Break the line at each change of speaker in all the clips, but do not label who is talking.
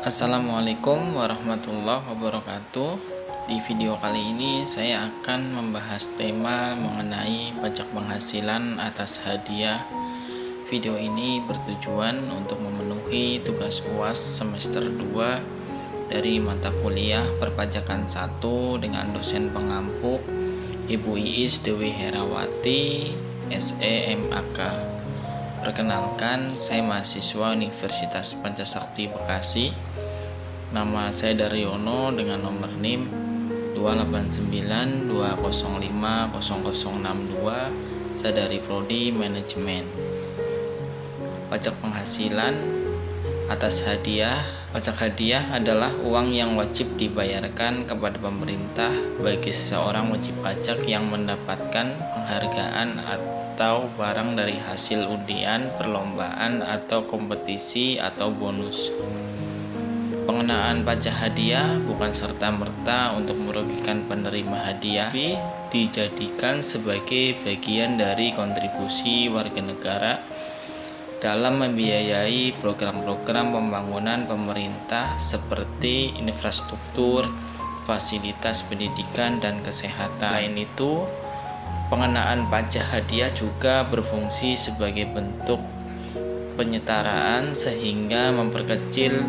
Assalamualaikum warahmatullahi wabarakatuh. Di video kali ini saya akan membahas tema mengenai pajak penghasilan atas hadiah. Video ini bertujuan untuk memenuhi tugas UAS semester 2 dari mata kuliah Perpajakan 1 dengan dosen pengampu Ibu Iis Dewi Herawati, SEMAK. Perkenalkan, saya mahasiswa Universitas Pancasakti Bekasi. Nama saya Daryono dengan nomor NIM 28920500062. Saya dari Prodi Manajemen. Pajak penghasilan atas hadiah. Pajak hadiah adalah uang yang wajib dibayarkan kepada pemerintah bagi seseorang wajib pajak yang mendapatkan penghargaan atau barang dari hasil undian, perlombaan, atau kompetisi atau bonus. Pengenaan pajak hadiah bukan serta-merta untuk merugikan penerima hadiah, tapi dijadikan sebagai bagian dari kontribusi warga negara dalam membiayai program-program pembangunan pemerintah seperti infrastruktur, fasilitas pendidikan, dan kesehatan. Selain itu, pengenaan pajak hadiah juga berfungsi sebagai bentuk penyetaraan sehingga memperkecil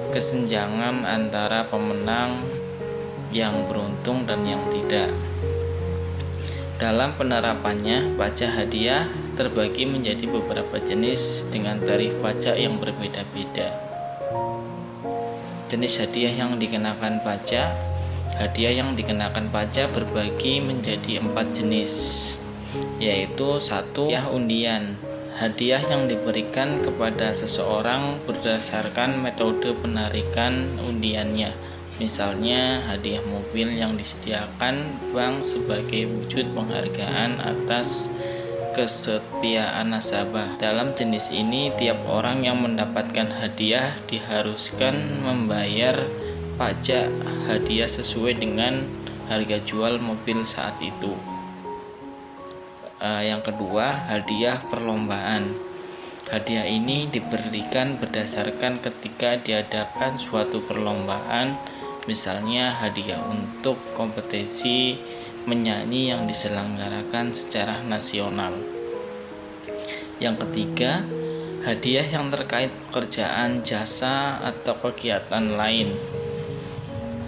kesenjangan antara pemenang yang beruntung dan yang tidak. Dalam penerapannya, pajak hadiah terbagi menjadi beberapa jenis dengan tarif pajak yang berbeda-beda. Jenis hadiah yang dikenakan pajak. Hadiah yang dikenakan pajak berbagi menjadi 4 jenis, yaitu 1. Hadiah undian. Hadiah yang diberikan kepada seseorang berdasarkan metode penarikan undiannya. Misalnya, hadiah mobil yang disediakan bank sebagai wujud penghargaan atas kesetiaan nasabah. Dalam jenis ini, tiap orang yang mendapatkan hadiah diharuskan membayar pajak hadiah sesuai dengan harga jual mobil saat itu. Yang kedua, hadiah perlombaan. Hadiah ini diberikan berdasarkan ketika diadakan suatu perlombaan, misalnya hadiah untuk kompetisi menyanyi yang diselenggarakan secara nasional. Yang ketiga, hadiah yang terkait pekerjaan, jasa, atau kegiatan lain.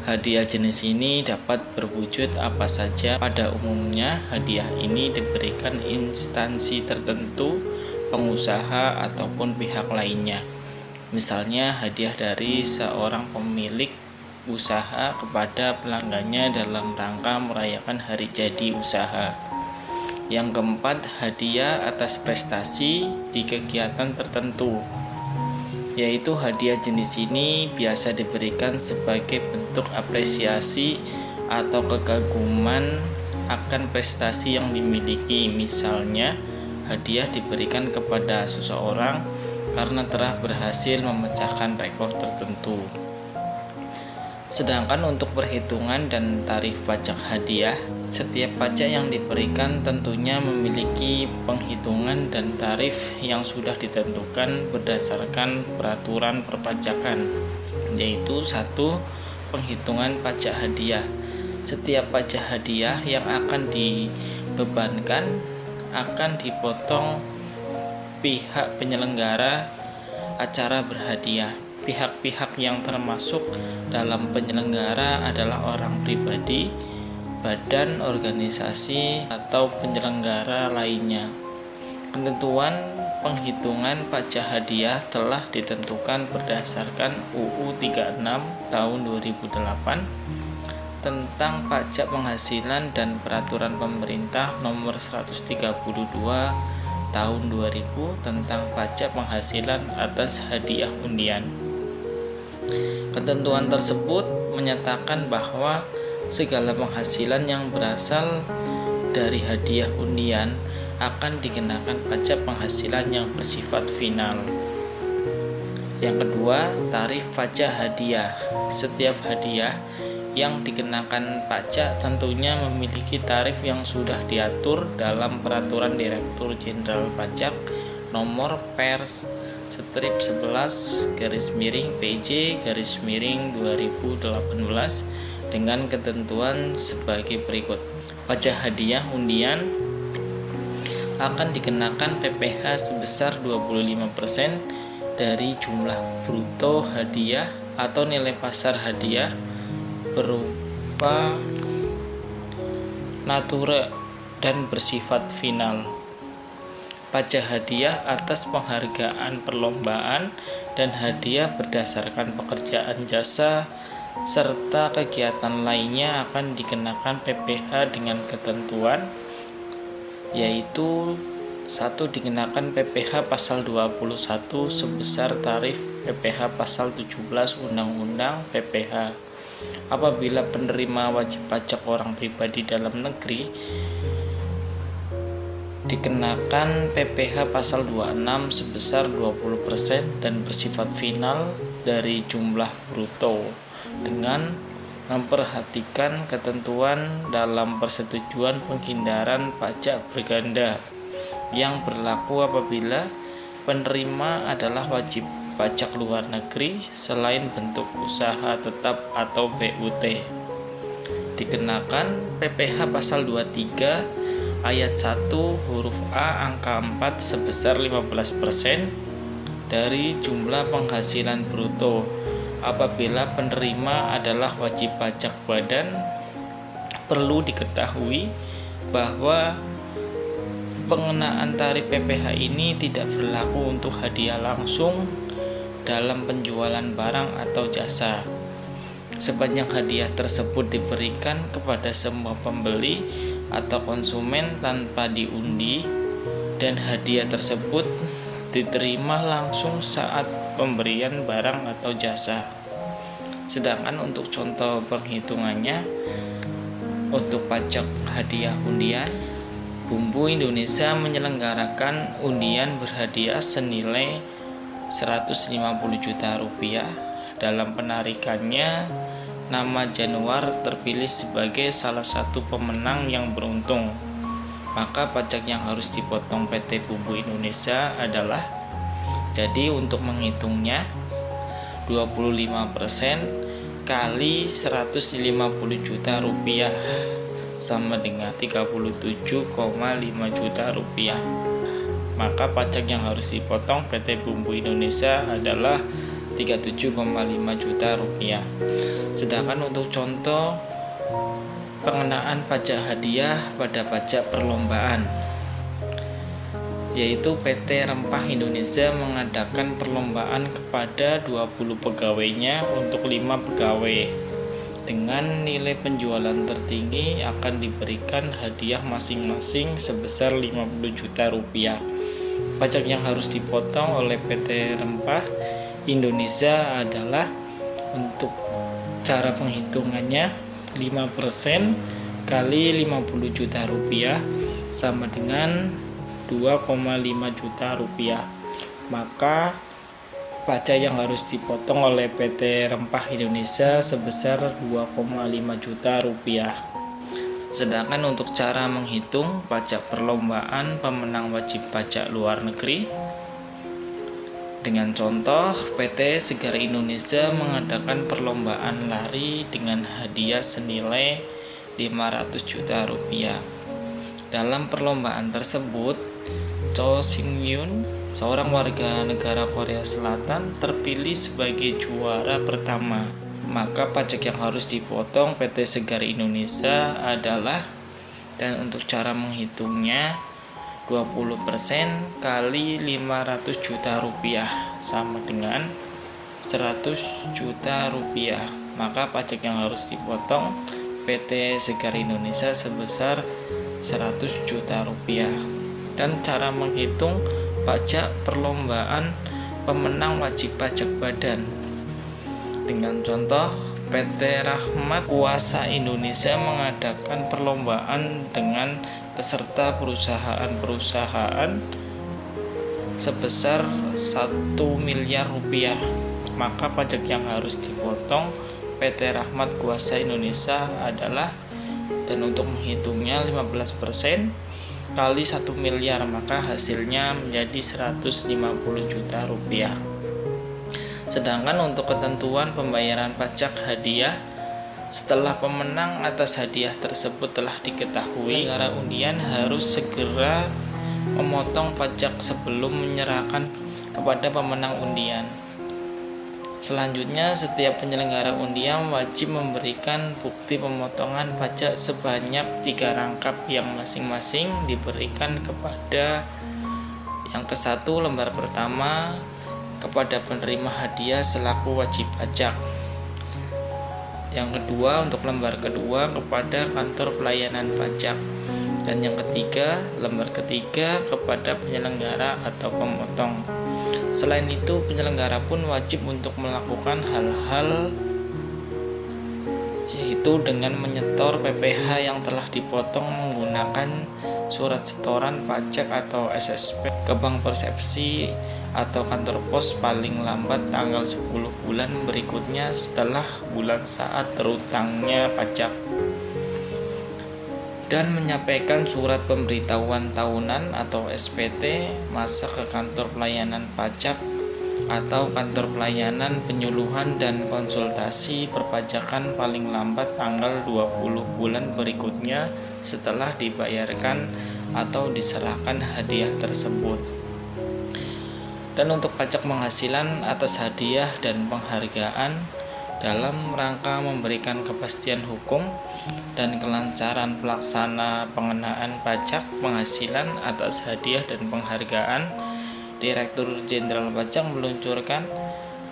Hadiah jenis ini dapat berwujud apa saja. Pada umumnya, hadiah ini diberikan instansi tertentu, pengusaha, ataupun pihak lainnya. Misalnya, hadiah dari seorang pemilik usaha kepada pelanggannya dalam rangka merayakan hari jadi usaha. Yang keempat, hadiah atas prestasi di kegiatan tertentu, yaitu hadiah jenis ini biasa diberikan sebagai bentuk apresiasi atau kekaguman akan prestasi yang dimiliki. Misalnya, hadiah diberikan kepada seseorang karena telah berhasil memecahkan rekor tertentu. Sedangkan untuk perhitungan dan tarif pajak hadiah, setiap pajak yang diberikan tentunya memiliki penghitungan dan tarif yang sudah ditentukan berdasarkan peraturan perpajakan, yaitu 1. Penghitungan pajak hadiah. Setiap pajak hadiah yang akan dibebankan akan dipotong pihak penyelenggara acara berhadiah. Pihak-pihak yang termasuk dalam penyelenggara adalah orang pribadi, badan, organisasi, atau penyelenggara lainnya. Ketentuan penghitungan pajak hadiah telah ditentukan berdasarkan UU 36 tahun 2008 tentang pajak penghasilan dan peraturan pemerintah nomor 132 tahun 2000 tentang pajak penghasilan atas hadiah undian. Ketentuan tersebut menyatakan bahwa segala penghasilan yang berasal dari hadiah undian akan dikenakan pajak penghasilan yang bersifat final. Yang kedua, tarif pajak hadiah. Setiap hadiah yang dikenakan pajak tentunya memiliki tarif yang sudah diatur dalam Peraturan Direktur Jenderal Pajak Nomor Per/11/PJ/2018 dengan ketentuan sebagai berikut. Pajak hadiah undian akan dikenakan PPh sebesar 25% dari jumlah bruto hadiah atau nilai pasar hadiah berupa natura dan bersifat final. Pajak hadiah atas penghargaan perlombaan dan hadiah berdasarkan pekerjaan jasa serta kegiatan lainnya akan dikenakan PPh dengan ketentuan, yaitu 1. Dikenakan PPh pasal 21 sebesar tarif PPh pasal 17 Undang-Undang PPh. Apabila penerima wajib pajak orang pribadi dalam negeri dikenakan PPh pasal 26 sebesar 20% dan bersifat final dari jumlah bruto dengan memperhatikan ketentuan dalam persetujuan penghindaran pajak berganda yang berlaku apabila penerima adalah wajib pajak luar negeri selain bentuk usaha tetap atau BUT. Dikenakan PPh pasal 23 ayat 1 huruf A angka 4 sebesar 15% dari jumlah penghasilan bruto apabila penerima adalah wajib pajak badan. Perlu diketahui bahwa pengenaan tarif PPh ini tidak berlaku untuk hadiah langsung dalam penjualan barang atau jasa. Sepanjang hadiah tersebut diberikan kepada semua pembeli atau konsumen tanpa diundi dan hadiah tersebut diterima langsung saat pemberian barang atau jasa. Sedangkan untuk contoh penghitungannya, untuk pajak hadiah undian, Bumbu Indonesia menyelenggarakan undian berhadiah senilai 150 juta rupiah. Dalam penarikannya, nama Januar terpilih sebagai salah satu pemenang yang beruntung. Maka pajak yang harus dipotong PT Bumbu Indonesia adalah, jadi untuk menghitungnya 25% kali 150 juta rupiah sama dengan 37,5 juta rupiah. Maka pajak yang harus dipotong PT Bumbu Indonesia adalah 37,5 juta rupiah. Sedangkan untuk contoh pengenaan pajak hadiah pada pajak perlombaan, yaitu PT Rempah Indonesia mengadakan perlombaan kepada 20 pegawainya untuk 5 pegawai. Dengan nilai penjualan tertinggi akan diberikan hadiah masing-masing sebesar 50 juta rupiah. Pajak yang harus dipotong oleh PT Rempah Indonesia adalah, untuk cara penghitungannya, 5% kali 50 juta rupiah sama dengan 2,5 juta rupiah. Maka pajak yang harus dipotong oleh PT Rempah Indonesia sebesar 2,5 juta rupiah. Sedangkan untuk cara menghitung pajak perlombaan pemenang wajib pajak luar negeri, dengan contoh PT Segar Indonesia mengadakan perlombaan lari dengan hadiah senilai 500 juta rupiah. Dalam perlombaan tersebut, Cho Sing-yoon, seorang warga negara Korea Selatan, terpilih sebagai juara pertama. Maka pajak yang harus dipotong PT Segar Indonesia adalah, dan untuk cara menghitungnya, 20% kali 500 juta rupiah sama dengan 100 juta rupiah. Maka pajak yang harus dipotong PT Segar Indonesia sebesar 100 juta rupiah. Dan cara menghitung pajak perlombaan pemenang wajib pajak badan, dengan contoh PT Rahmat Kuasa Indonesia mengadakan perlombaan dengan peserta perusahaan-perusahaan sebesar 1 miliar rupiah. Maka pajak yang harus dipotong PT Rahmat Kuasa Indonesia adalah, dan untuk menghitungnya 15% kali 1 miliar, maka hasilnya menjadi 150 juta rupiah. Sedangkan untuk ketentuan pembayaran pajak hadiah, setelah pemenang atas hadiah tersebut telah diketahui, penyelenggara undian harus segera memotong pajak sebelum menyerahkan kepada pemenang undian. Selanjutnya, setiap penyelenggara undian wajib memberikan bukti pemotongan pajak sebanyak 3 rangkap yang masing-masing diberikan kepada yang ke-1 lembar pertama kepada penerima hadiah selaku wajib pajak, yang kedua untuk lembar kedua kepada kantor pelayanan pajak, dan yang ketiga lembar ketiga kepada penyelenggara atau pemotong. Selain itu, penyelenggara pun wajib untuk melakukan hal-hal yaitu dengan menyetor PPh yang telah dipotong menggunakan surat setoran pajak atau SSP ke Bank Persepsi atau kantor pos paling lambat tanggal 10 bulan berikutnya setelah bulan saat terutangnya pajak, dan menyampaikan surat pemberitahuan tahunan atau SPT masa ke kantor pelayanan pajak atau kantor pelayanan penyuluhan dan konsultasi perpajakan paling lambat tanggal 20 bulan berikutnya setelah dibayarkan atau diserahkan hadiah tersebut. Dan untuk pajak penghasilan atas hadiah dan penghargaan dalam rangka memberikan kepastian hukum dan kelancaran pelaksana pengenaan pajak penghasilan atas hadiah dan penghargaan, Direktur Jenderal Pajak meluncurkan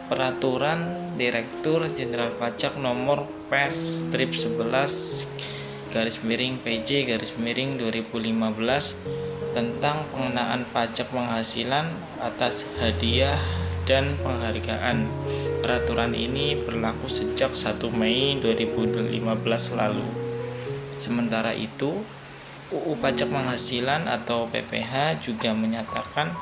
Peraturan Direktur Jenderal Pajak Nomor Per/PJ/2015 tentang pengenaan pajak penghasilan atas hadiah dan penghargaan. Peraturan ini berlaku sejak 1 Mei 2015 lalu. Sementara itu, UU Pajak Penghasilan atau PPh juga menyatakan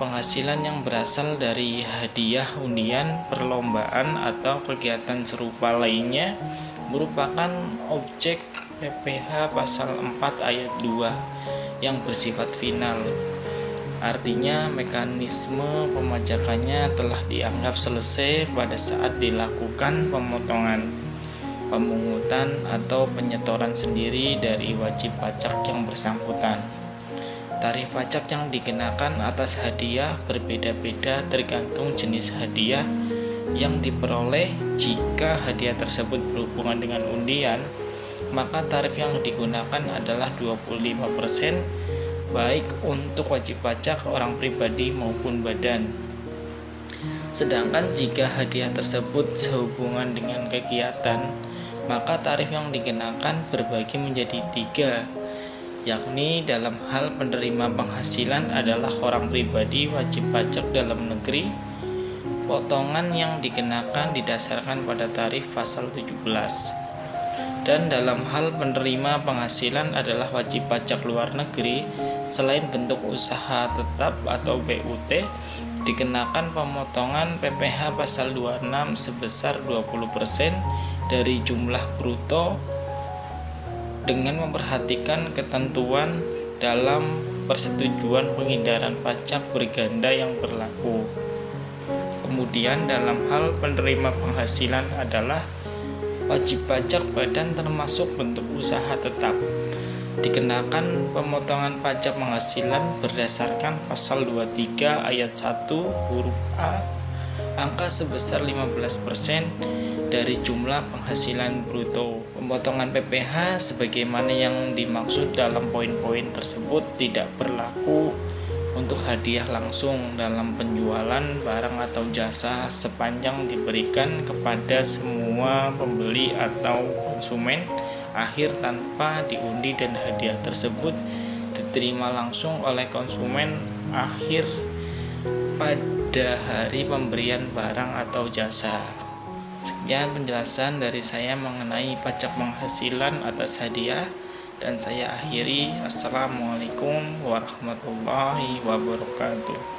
penghasilan yang berasal dari hadiah undian, perlombaan, atau kegiatan serupa lainnya merupakan objek PPh pasal 4 ayat 2 yang bersifat final. Artinya mekanisme pemajakannya telah dianggap selesai pada saat dilakukan pemotongan, pemungutan, atau penyetoran sendiri dari wajib pajak yang bersangkutan. Tarif pajak yang dikenakan atas hadiah berbeda-beda tergantung jenis hadiah yang diperoleh. Jika hadiah tersebut berhubungan dengan undian, maka tarif yang digunakan adalah 25%, baik untuk wajib pajak orang pribadi maupun badan. Sedangkan jika hadiah tersebut sehubungan dengan kegiatan, maka tarif yang dikenakan berbagi menjadi 3, yakni dalam hal penerima penghasilan adalah orang pribadi wajib pajak dalam negeri. Potongan yang dikenakan didasarkan pada tarif pasal 17. Dan dalam hal penerima penghasilan adalah wajib pajak luar negeri, selain bentuk usaha tetap atau BUT, dikenakan pemotongan PPh pasal 26 sebesar 20% dari jumlah bruto dengan memperhatikan ketentuan dalam persetujuan penghindaran pajak berganda yang berlaku. Kemudian dalam hal penerima penghasilan adalah wajib pajak badan termasuk bentuk usaha tetap, dikenakan pemotongan pajak penghasilan berdasarkan pasal 23 ayat 1 huruf A, angka sebesar 15% dari jumlah penghasilan bruto. Pemotongan PPh sebagaimana yang dimaksud dalam poin-poin tersebut tidak berlaku untuk hadiah langsung dalam penjualan barang atau jasa sepanjang diberikan kepada semua pembeli atau konsumen akhir tanpa diundi dan hadiah tersebut diterima langsung oleh konsumen akhir pada hari pemberian barang atau jasa. Sekian penjelasan dari saya mengenai pajak penghasilan atas hadiah, dan saya akhiri. Assalamualaikum warahmatullahi wabarakatuh.